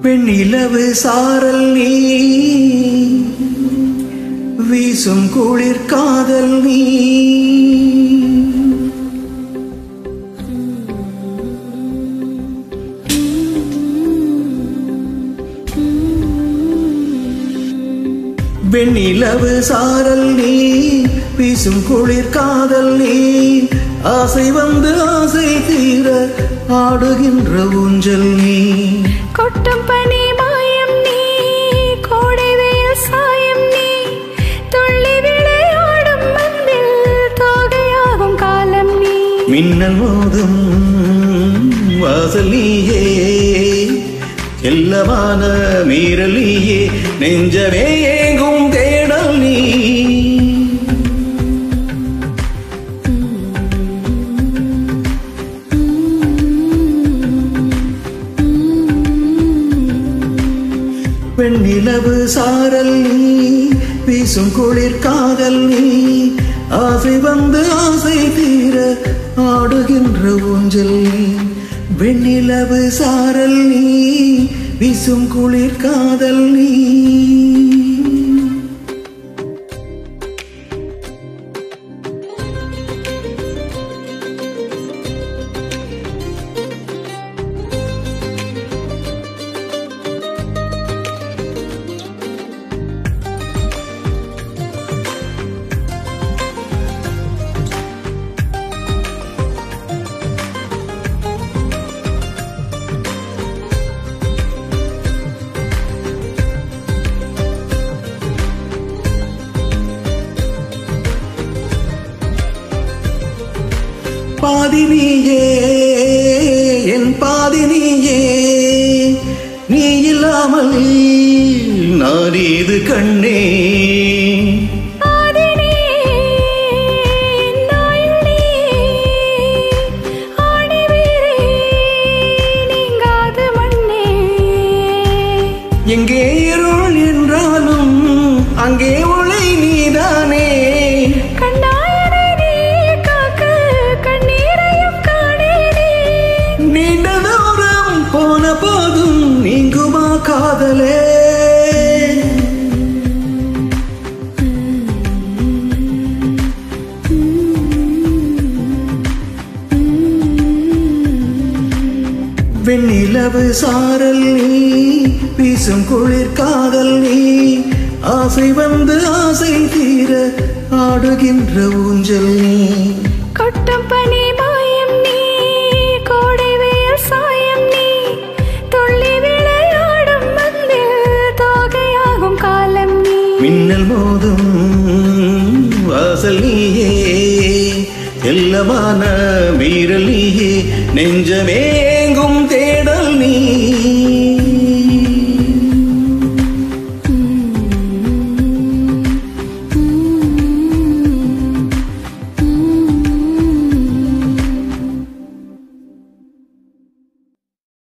வெண்ணிலவு சாரல் நீ வீசும் குளிர் காதல் நீ வெண்ணிலவு சாரல் நீ வீசும் குளிர் காதல் நீ ஆசை வந்து ஆசை தீர ஆடுகின்ற ஊஞ்சல் நீ கொட்டும் பனி மாயம் நீ கோடை வெயில் சாயம் நீ துள்ளி விளையாடும் மண்ணில் தோகையாகும் காலம் நீ மின்னல் மோதும் வாசல் நீயே எல்லாமான மீறல் நீயே நெஞ்சவே ஏங்கும் தேடல் நீ வெண்ணிலவு சாரல் நீ வீசும் குளிர் காதல் நீ ஆசை வந்து ஆசை தீர ஆடுகின்ற ஊஞ்சல் நீ வெண்ணிலவு சாரல் நீ வீசும் குளிர் காதல் நீ பாதி நீயே என் பாதி நீயே நீ இல்லாமல் நான் இது கண்ணே எங்கே இருள் என்றாலும் அங்கே ஒளி நீதானே போன போதும் நீங்குமா காதலே வெண்ணிலவு சாரல் நீ வீசும் குளிர் காதல் நீ ஆசை வந்து ஆசை தீர ஆடுகின்ற ஊஞ்சல் நீ கொட்டும் பனி மாயம் நீ கோடை வெயில் சாயம் நீ துள்ளி விளையாடும் மண்ணில் தோகையாகும் காலம் நீ மின்னல் மோதும் வாசல் நீயே எல்லாமான மீறல் நீயே நெஞ்சமே